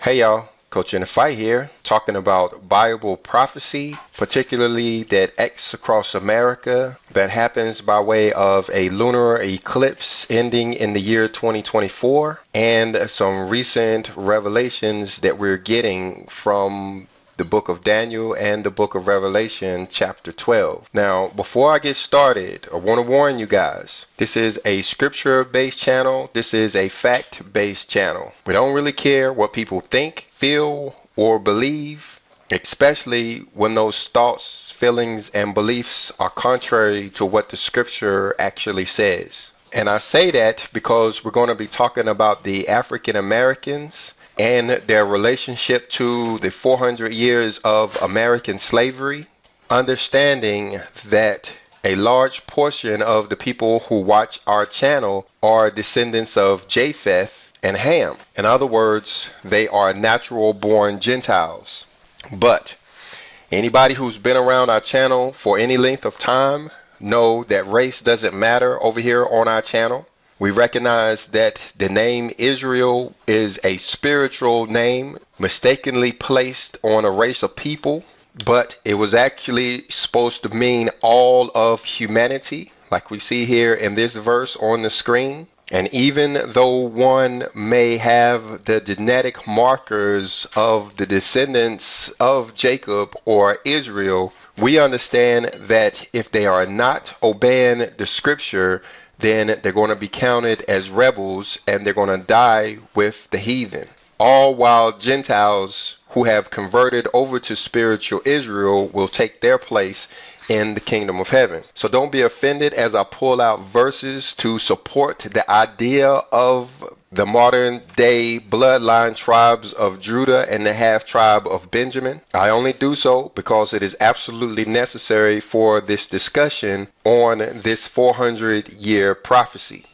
Hey y'all, Coach in the Fight here, talking about Bible prophecy, particularly that X across America that happens by way of a lunar eclipse ending in the year 2024, and some recent revelations that we're getting from the book of Daniel and the book of Revelation chapter 12. Now, before I get started, I want to warn you guys, this is a scripture-based channel. This is a fact-based channel. We don't really care what people think, feel, or believe, especially when those thoughts, feelings, and beliefs are contrary to what the scripture actually says. And I say that because we're going to be talking about the African Americans and their relationship to the 400 years of American slavery, understanding that a large portion of the people who watch our channel are descendants of Japheth and Ham. In other words, they are natural born Gentiles. But anybody who's been around our channel for any length of time know that race doesn't matter over here on our channel. We recognize that the name Israel is a spiritual name mistakenly placed on a race of people, but it was actually supposed to mean all of humanity, like we see here in this verse on the screen. And even though one may have the genetic markers of the descendants of Jacob or Israel, we understand that if they are not obeying the scripture, then they're going to be counted as rebels and they're going to die with the heathen. All while Gentiles who have converted over to spiritual Israel will take their place in the kingdom of heaven. So don't be offended as I pull out verses to support the idea of the modern day bloodline tribes of Judah and the half tribe of Benjamin. I only do so because it is absolutely necessary for this discussion on this 400-year prophecy.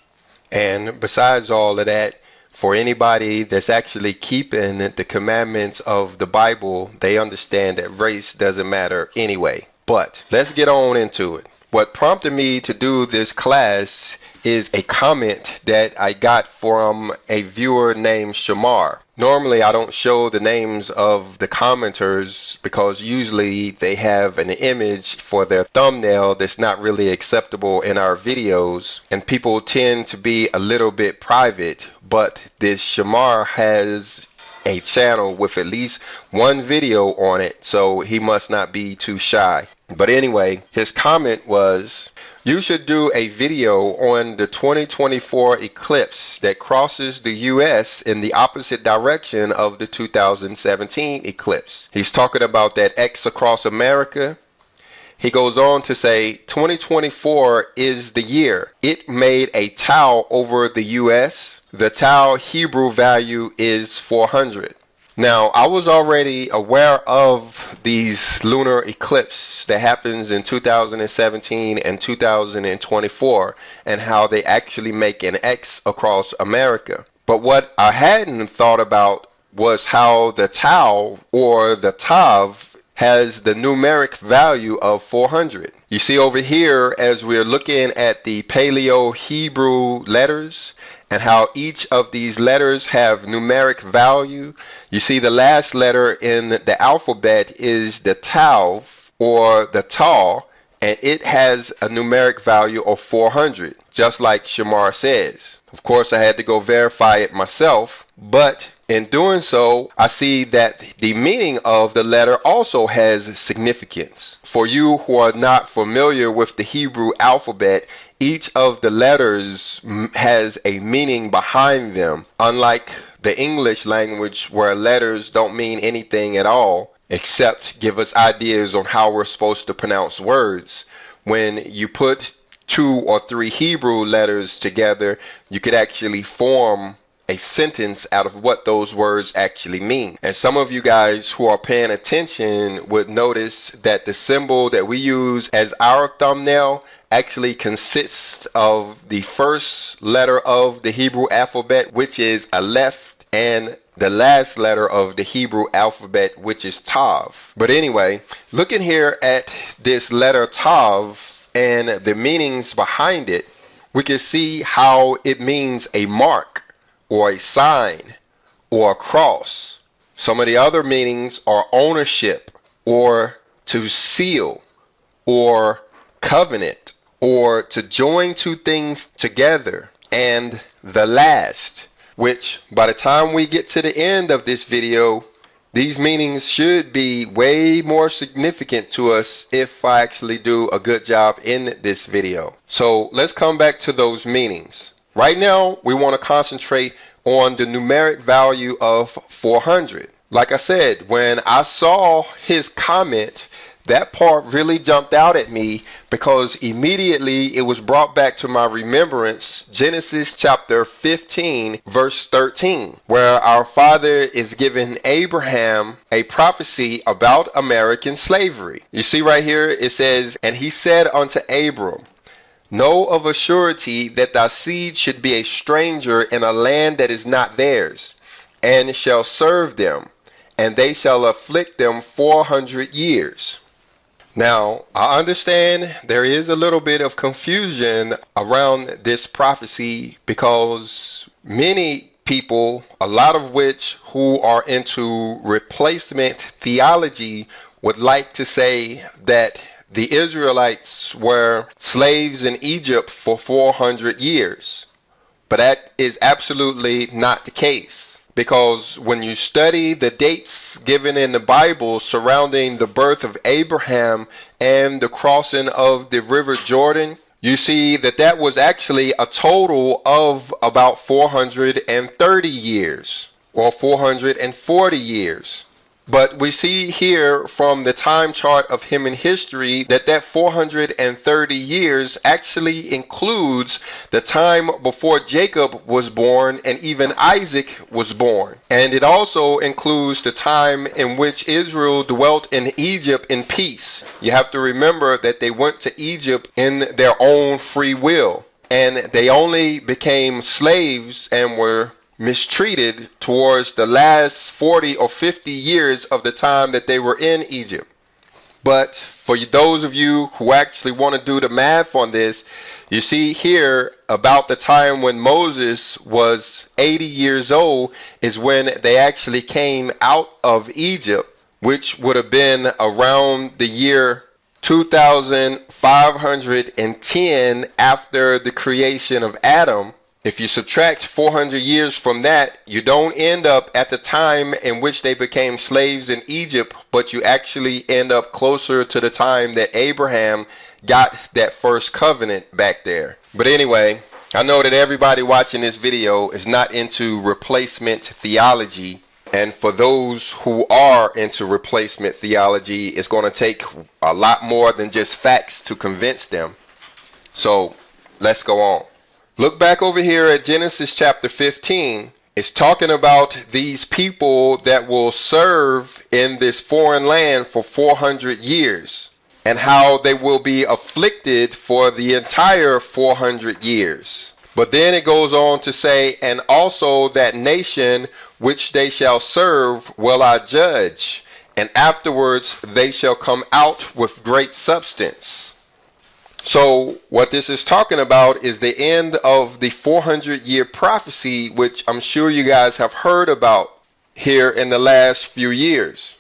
And besides all of that, for anybody that's actually keeping the commandments of the Bible, they understand that race doesn't matter anyway. But let's get on into it. What prompted me to do this class is a comment that I got from a viewer named Shamar. Normally I don't show the names of the commenters because usually they have an image for their thumbnail that's not really acceptable in our videos, and people tend to be a little bit private, but this Shamar has a channel with at least one video on it, so he must not be too shy. But anyway, his comment was, you should do a video on the 2024 eclipse that crosses the US in the opposite direction of the 2017 eclipse. He's talking about that X across America. He goes on to say 2024 is the year. It made a tau over the US. The tau Hebrew value is 400. Now, I was already aware of these lunar eclipses that happens in 2017 and 2024 and how they actually make an X across America. But what I hadn't thought about was how the tau or the tav has the numeric value of 400. You see over here, as we're looking at the Paleo Hebrew letters and how each of these letters have numeric value, you see the last letter in the alphabet is the tav or the taw, and it has a numeric value of 400, just like Shamar says. Of course, I had to go verify it myself, but in doing so, I see that the meaning of the letter also has significance. For you who are not familiar with the Hebrew alphabet, each of the letters has a meaning behind them, unlike the English language where letters don't mean anything at all except give us ideas on how we're supposed to pronounce words. When you put 2 or 3 Hebrew letters together, you could actually form a sentence out of what those words actually mean. And some of you guys who are paying attention would notice that the symbol that we use as our thumbnail actually consists of the first letter of the Hebrew alphabet, which is Aleph, and the last letter of the Hebrew alphabet, which is Tav. But anyway, looking here at this letter Tav and the meanings behind it, we can see how it means a mark or a sign or a cross Some of the other meanings are ownership, or to seal, or covenant, or to join two things together, and the last, which by the time we get to the end of this video, these meanings should be way more significant to us if I actually do a good job in this video. So let's come back to those meanings. Right now, we want to concentrate on the numeric value of 400. Like I said, when I saw his comment, that part really jumped out at me because immediately it was brought back to my remembrance Genesis chapter 15 verse 13, where our Father is giving Abraham a prophecy about American slavery. You see right here it says, "And he said unto Abram, Know of a surety that thy seed should be a stranger in a land that is not theirs, and shall serve them, and they shall afflict them 400 years. Now, I understand there is a little bit of confusion around this prophecy because many people, a lot of which who are into replacement theology, would like to say that the Israelites were slaves in Egypt for 400 years. But that is absolutely not the case. Because when you study the dates given in the Bible surrounding the birth of Abraham and the crossing of the River Jordan, you see that that was actually a total of about 430 years or 440 years. But we see here from the time chart of human history that that 430 years actually includes the time before Jacob was born and even Isaac was born. And it also includes the time in which Israel dwelt in Egypt in peace. You have to remember that they went to Egypt in their own free will, and they only became slaves and were mistreated towards the last 40 or 50 years of the time that they were in Egypt. But for those of you who actually want to do the math on this, you see here about the time when Moses was 80 years old is when they actually came out of Egypt, which would have been around the year 2510 after the creation of Adam. If you subtract 400 years from that, you don't end up at the time in which they became slaves in Egypt, but you actually end up closer to the time that Abraham got that first covenant back there. But anyway, I know that everybody watching this video is not into replacement theology. And for those who are into replacement theology, it's going to take a lot more than just facts to convince them. So let's go on. Look back over here at Genesis chapter 15. It's talking about these people that will serve in this foreign land for 400 years and how they will be afflicted for the entire 400 years. But then it goes on to say, and also that nation which they shall serve will I judge, and afterwards they shall come out with great substance. So what this is talking about is the end of the 400-year prophecy, which I'm sure you guys have heard about here in the last few years.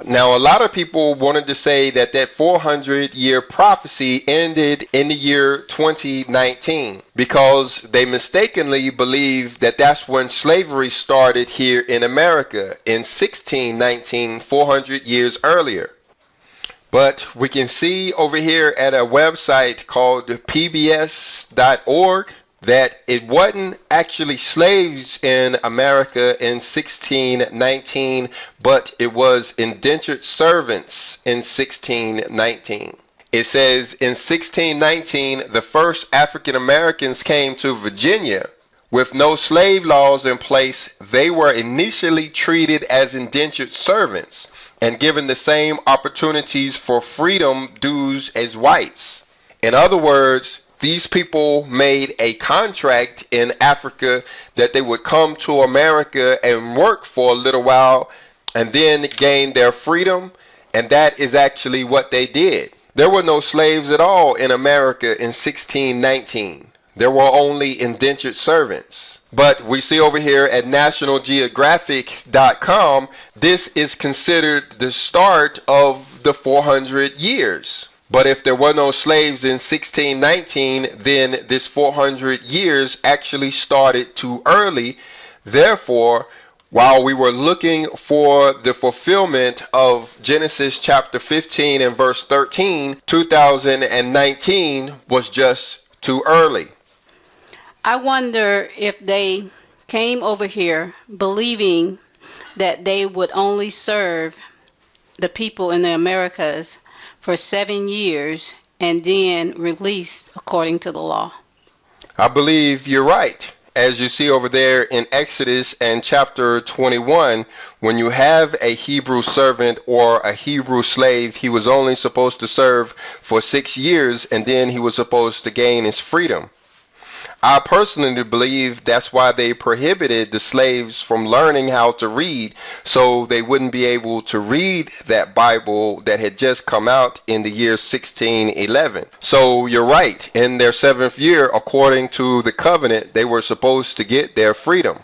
Now, a lot of people wanted to say that that 400-year prophecy ended in the year 2019 because they mistakenly believe that that's when slavery started here in America in 1619, 400 years earlier. But we can see over here at a website called pbs.org that it wasn't actually slaves in America in 1619, but it was indentured servants in 1619. It says in 1619, the first African Americans came to Virginia. With no slave laws in place, they were initially treated as indentured servants and given the same opportunities for freedom dues as whites. In other words, these people made a contract in Africa that they would come to America and work for a little while and then gain their freedom, and that is actually what they did. There were no slaves at all in America in 1619. There were only indentured servants. But we see over here at nationalgeographic.com, this is considered the start of the 400 years. But if there were no slaves in 1619, then this 400 years actually started too early. Therefore, while we were looking for the fulfillment of Genesis chapter 15 and verse 13, 2019 was just too early. I wonder if they came over here believing that they would only serve the people in the Americas for 7 years and then released according to the law. I believe you're right. As you see over there in Exodus and chapter 21, when you have a Hebrew servant or a Hebrew slave, he was only supposed to serve for 6 years and then he was supposed to gain his freedom. I personally believe that's why they prohibited the slaves from learning how to read, so they wouldn't be able to read that Bible that had just come out in the year 1611. So you're right, in their 7th year, according to the covenant, they were supposed to get their freedom.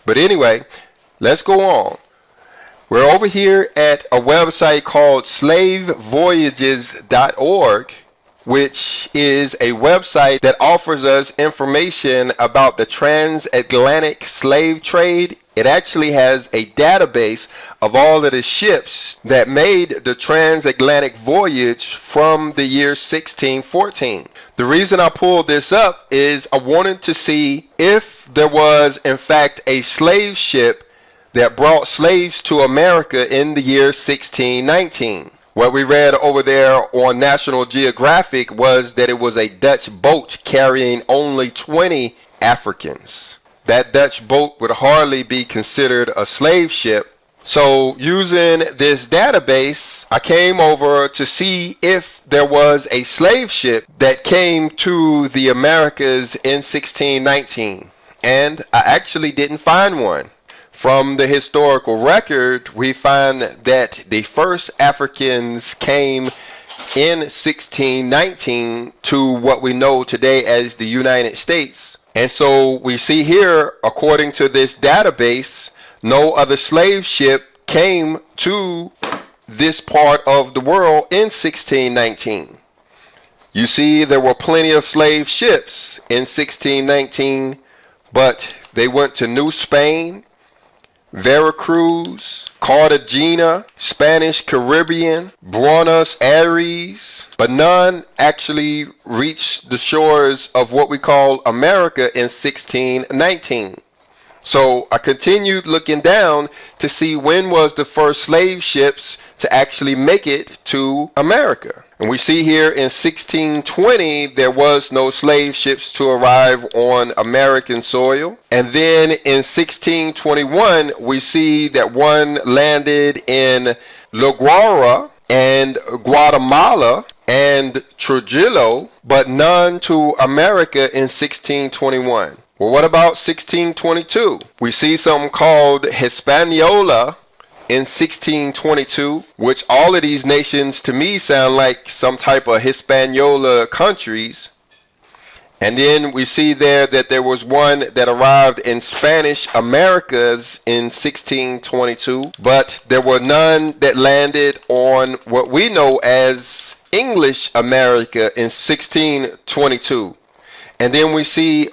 But anyway, let's go on. We're over here at a website called slavevoyages.org, which is a website that offers us information about the transatlantic slave trade. It actually has a database of all of the ships that made the transatlantic voyage from the year 1614. The reason I pulled this up is I wanted to see if there was in fact a slave ship that brought slaves to America in the year 1619. What we read over there on National Geographic was that it was a Dutch boat carrying only 20 Africans. That Dutch boat would hardly be considered a slave ship. So using this database, I came over to see if there was a slave ship that came to the Americas in 1619. And I actually didn't find one. From the historical record, we find that the first Africans came in 1619 to what we know today as the United States. And so we see here, according to this database, no other slave ship came to this part of the world in 1619. You see, there were plenty of slave ships in 1619, but they went to New Spain, Veracruz, Cartagena, Spanish Caribbean, Buenos Aires, but none actually reached the shores of what we call America in 1619. So I continued looking down to see when was the first slave ships to actually make it to America. And we see here in 1620 there was no slave ships to arrive on American soil. And then in 1621 we see that one landed in La Guaira and Guatemala and Trujillo, but none to America in 1621. Well, what about 1622? We see something called Hispaniola in 1622, which all of these nations to me sound like some type of Hispaniola countries. And then we see there that there was one that arrived in Spanish Americas in 1622, but there were none that landed on what we know as English America in 1622. And then we see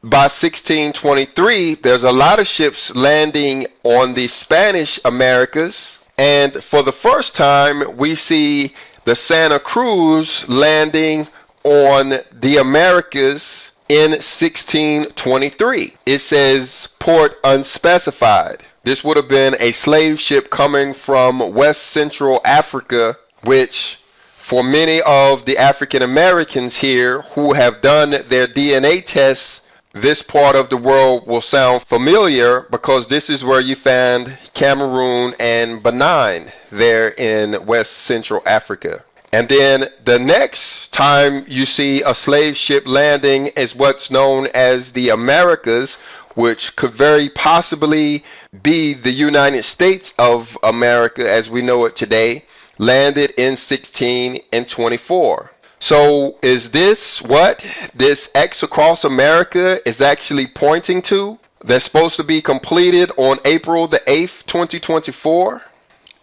by 1623, there's a lot of ships landing on the Spanish Americas. And for the first time, we see the Santa Cruz landing on the Americas in 1623. It says port unspecified. This would have been a slave ship coming from West Central Africa, which for many of the African Americans here who have done their DNA tests, this part of the world will sound familiar because this is where you find Cameroon and Benin there in West Central Africa. And then the next time you see a slave ship landing is what's known as the Americas, which could very possibly be the United States of America as we know it today, landed in 1624. So is this what this X across America is actually pointing to? That's supposed to be completed on April the 8th, 2024?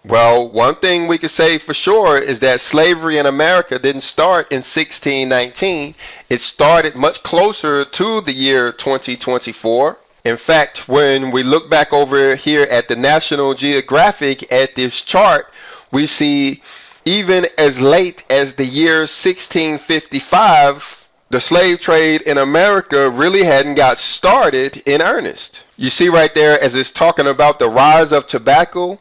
Well, one thing we could say for sure is that slavery in America didn't start in 1619. It started much closer to the year 2024. In fact, when we look back over here at the National Geographic at this chart, we see even as late as the year 1655, the slave trade in America really hadn't got started in earnest. You see right there as it's talking about the rise of tobacco,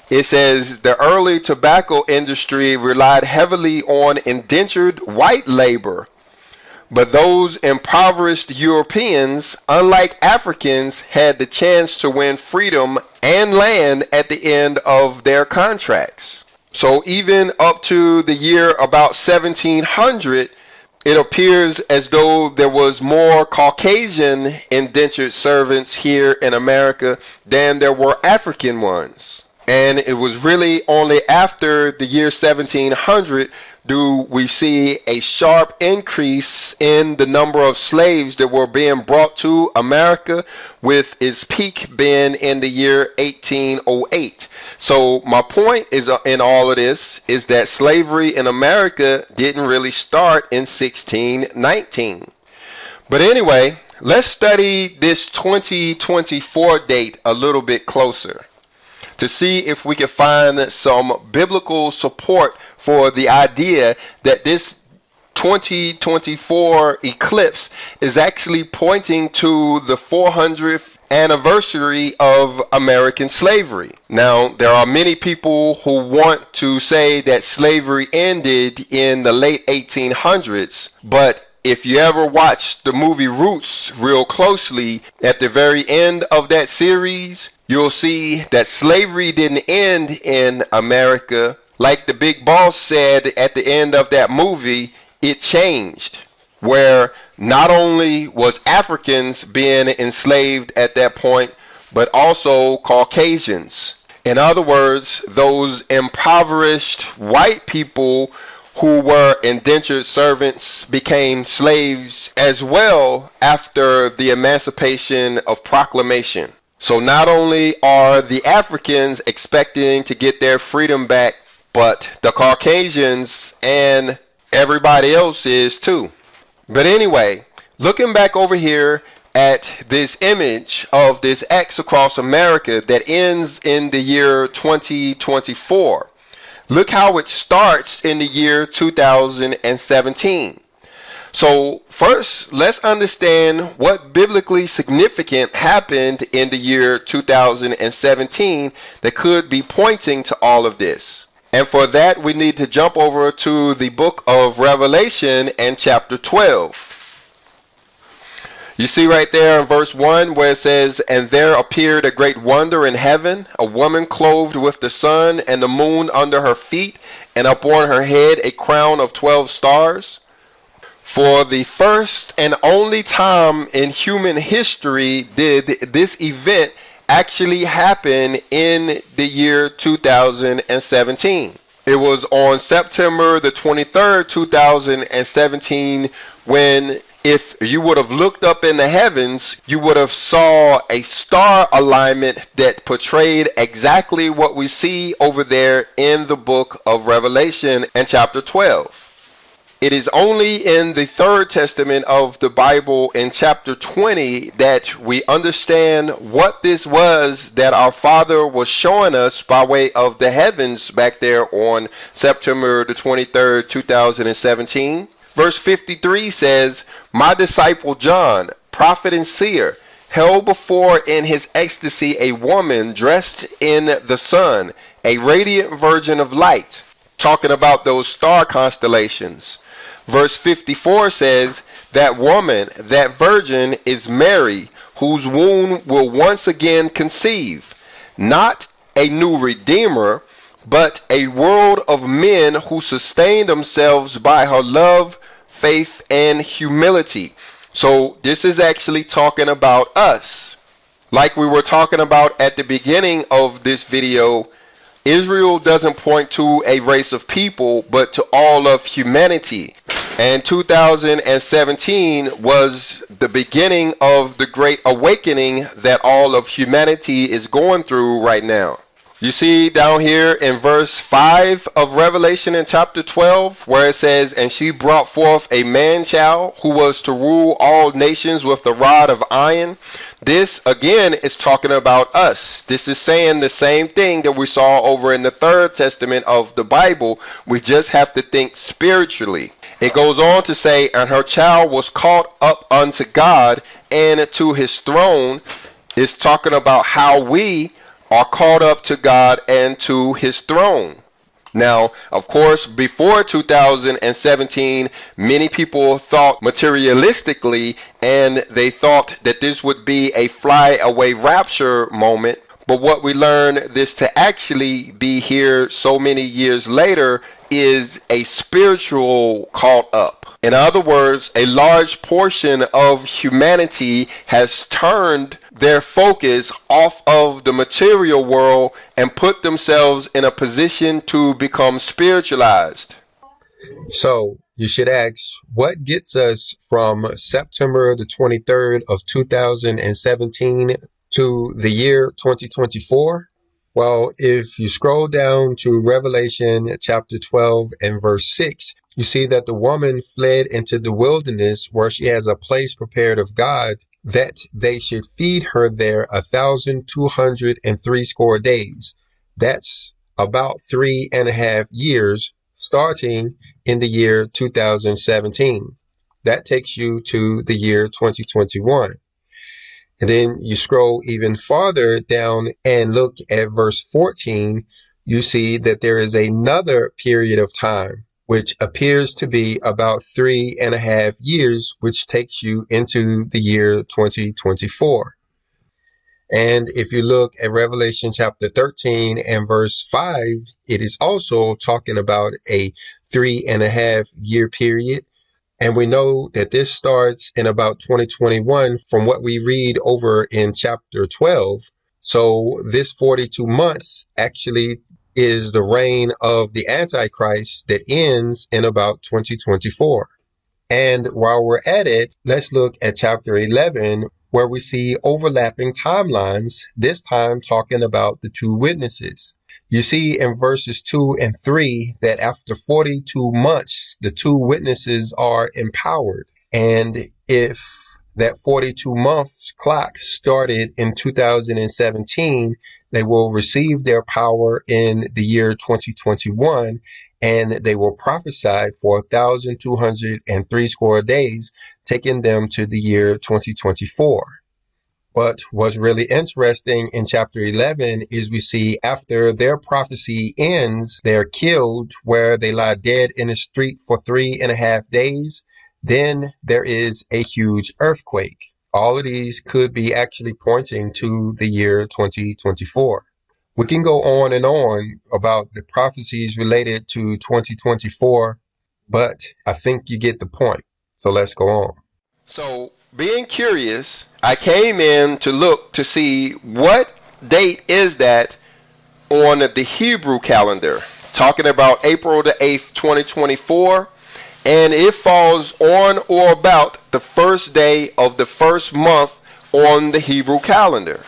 it says the early tobacco industry relied heavily on indentured white labor, but those impoverished Europeans, unlike Africans, had the chance to win freedom and land at the end of their contracts. So even up to the year about 1700, it appears as though there was more Caucasian indentured servants here in America than there were African ones. And it was really only after the year 1700 do we see a sharp increase in the number of slaves that were being brought to America, with its peak being in the year 1808. So my point is in all of this is that slavery in America didn't really start in 1619. But anyway, let's study this 2024 date a little bit closer to see if we can find some biblical support for the idea that this 2024 eclipse is actually pointing to the 400th anniversary of American slavery. Now, there are many people who want to say that slavery ended in the late 1800s, but if you ever watch the movie Roots real closely, at the very end of that series, you'll see that slavery didn't end in America. Like the big boss said at the end of that movie, it changed, where not only was Africans being enslaved at that point, but also Caucasians. In other words, those impoverished white people who were indentured servants became slaves as well after the Emancipation of Proclamation. So not only are the Africans expecting to get their freedom back, but the Caucasians and everybody else is too. But anyway, looking back over here at this image of this X across America that ends in the year 2024, look how it starts in the year 2017. So first, let's understand what biblically significant happened in the year 2017 that could be pointing to all of this. And for that, we need to jump over to the book of Revelation and chapter 12. You see right there in verse 1 where it says, "And there appeared a great wonder in heaven, a woman clothed with the sun and the moon under her feet, and upon her head a crown of 12 stars. For the first and only time in human history did this event actually happen in the year 2017. It was on September the 23rd, 2017, when if you would have looked up in the heavens, you would have saw a star alignment that portrayed exactly what we see over there in the book of Revelation and chapter 12. It is only in the Third Testament of the Bible in chapter 20 that we understand what this was that our Father was showing us by way of the heavens back there on September the 23rd, 2017. Verse 53 says, "My disciple John, prophet and seer, held before in his ecstasy a woman dressed in the sun, a radiant virgin of light," talking about those star constellations. Verse 54 says, "That woman, that virgin, is Mary, whose womb will once again conceive, not a new redeemer, but a world of men who sustain themselves by her love, faith, and humility." So this is actually talking about us. Like we were talking about at the beginning of this video, Israel doesn't point to a race of people, but to all of humanity. And 2017 was the beginning of the great awakening that all of humanity is going through right now. You see down here in verse 5 of Revelation in chapter 12, where it says, "And she brought forth a man-child who was to rule all nations with the rod of iron." This, again, is talking about us. This is saying the same thing that we saw over in the Third Testament of the Bible. We just have to think spiritually. It goes on to say, "And her child was caught up unto God and to his throne." It's talking about how we are caught up to God and to his throne. Now, of course, before 2017, many people thought materialistically, and they thought that this would be a fly away rapture moment. But what we learn this to actually be here so many years later is a spiritual caught up. In other words, a large portion of humanity has turned their focus off of the material world and put themselves in a position to become spiritualized. So you should ask, what gets us from September the 23rd of 2017 to the year 2024? Well, if you scroll down to Revelation chapter 12 and verse 6, you see that the woman fled into the wilderness where she has a place prepared of God, that they should feed her there 1,203 days. That's about 3.5 years, starting in the year 2017. That takes you to the year 2021. And then you scroll even farther down and look at verse 14, you see that there is another period of time, which appears to be about 3.5 years, which takes you into the year 2024. And if you look at Revelation chapter 13 and verse 5, it is also talking about a 3.5 year period. And we know that this starts in about 2021 from what we read over in chapter 12. So this 42 months actually is the reign of the Antichrist that ends in about 2024. And while we're at it, let's look at chapter 11, where we see overlapping timelines, this time talking about the two witnesses. You see in verses 2 and 3 that after 42 months, the two witnesses are empowered. And if that 42 months clock started in 2017, they will receive their power in the year 2021, and they will prophesy for 1,203 days, taking them to the year 2024. But what's really interesting in chapter 11 is we see after their prophecy ends, they're killed where they lie dead in the street for 3.5 days. Then there is a huge earthquake. All of these could be actually pointing to the year 2024. We can go on and on about the prophecies related to 2024, but I think you get the point. So let's go on. So, being curious, I came in to look to see what date is that on the Hebrew calendar, talking about April the 8th, 2024, and it falls on or about the first day of the first month on the Hebrew calendar,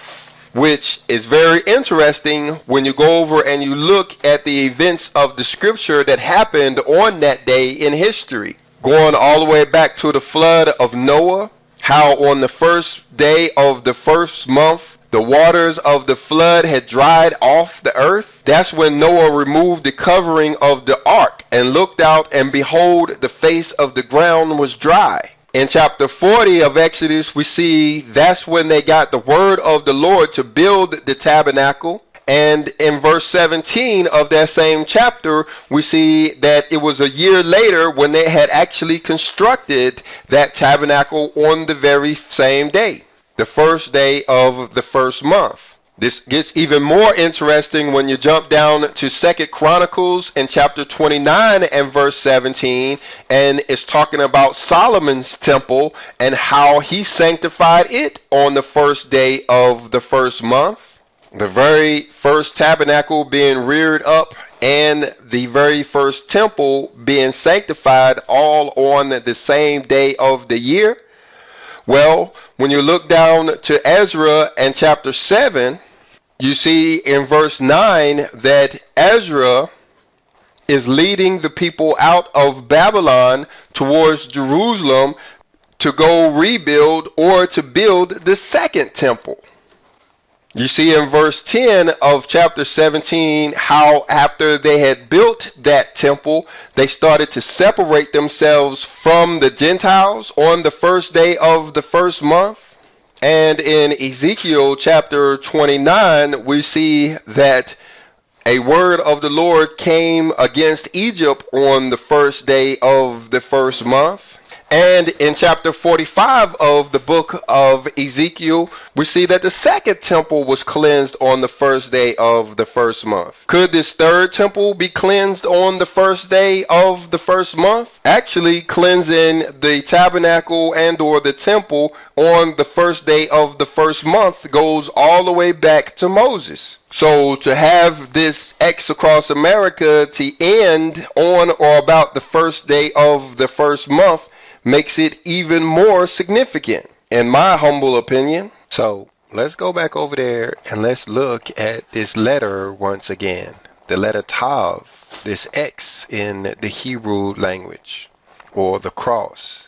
which is very interesting when you go over and you look at the events of the scripture that happened on that day in history, going all the way back to the flood of Noah, how on the first day of the first month, the waters of the flood had dried off the earth. That's when Noah removed the covering of the ark and looked out, and behold, the face of the ground was dry. In chapter 40 of Exodus, we see that's when they got the word of the Lord to build the tabernacle. And in verse 17 of that same chapter, we see that it was a year later when they had actually constructed that tabernacle on the very same day, the first day of the first month. This gets even more interesting when you jump down to 2 Chronicles in chapter 29 and verse 17, and it's talking about Solomon's temple and how he sanctified it on the first day of the first month. The very first tabernacle being reared up and the very first temple being sanctified all on the same day of the year? Well, when you look down to Ezra and chapter 7, you see in verse 9 that Ezra is leading the people out of Babylon towards Jerusalem to go rebuild or to build the second temple. You see in verse 10 of chapter 17 how after they had built that temple, they started to separate themselves from the Gentiles on the first day of the first month. And in Ezekiel chapter 29, we see that a word of the Lord came against Egypt on the first day of the first month. And in chapter 45 of the book of Ezekiel, we see that the second temple was cleansed on the first day of the first month. Could this third temple be cleansed on the first day of the first month? Actually, cleansing the tabernacle and or the temple on the first day of the first month goes all the way back to Moses. So to have this X across America to end on or about the first day of the first month makes it even more significant, in my humble opinion. So let's go back over there and let's look at this letter once again. The letter Tav, this X in the Hebrew language, or the cross.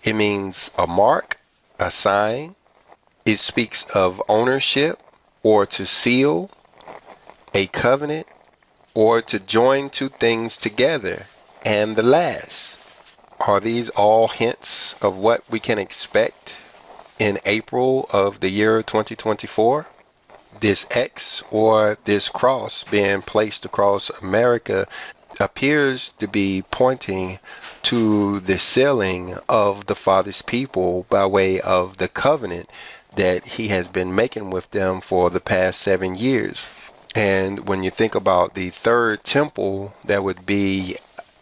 It means a mark, a sign. It speaks of ownership, or to seal, a covenant, or to join two things together. And the last. Are these all hints of what we can expect in April of the year 2024? This X or this cross being placed across America appears to be pointing to the sealing of the Father's people by way of the covenant that he has been making with them for the past 7 years. And when you think about the third temple, that would be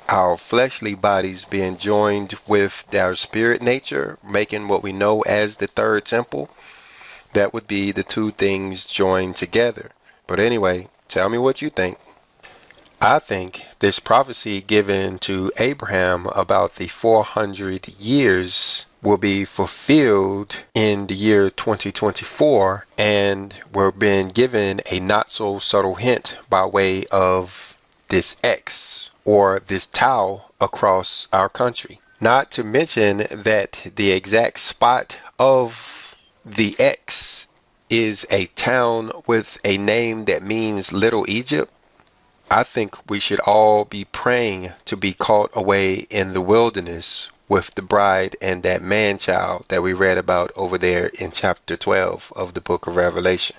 our fleshly bodies being joined with our spirit nature, making what we know as the third temple. That would be the two things joined together. But anyway, tell me what you think. I think this prophecy given to Abraham about the 400 years will be fulfilled in the year 2024, and we're being given a not so subtle hint by way of this X or this tau across our country. Not to mention that the exact spot of the X is a town with a name that means Little Egypt. I think we should all be praying to be caught away in the wilderness with the bride and that man-child that we read about over there in chapter 12 of the book of Revelation.